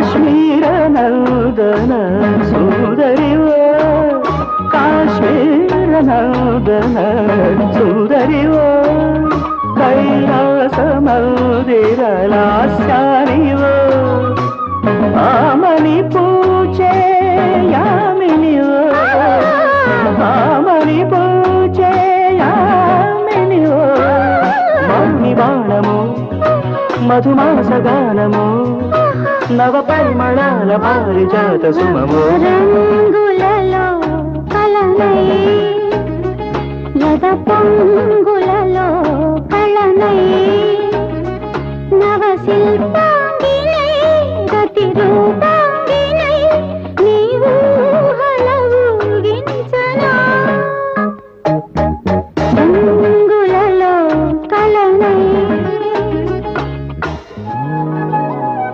కాశ్మీర నందన సుందరివో కాశ్మీర నందన సుందరివో కైలాస మందిర లాస్యానివో ఆమని పూచే యామినివో ఆమని పూచే యామినివో మౌని బాణము మధుమాసగానము నవ పరిమళాల పారిజాత సుమము రంగులలో కలనై లత పొంగులలో కళనై నవ శిల్ప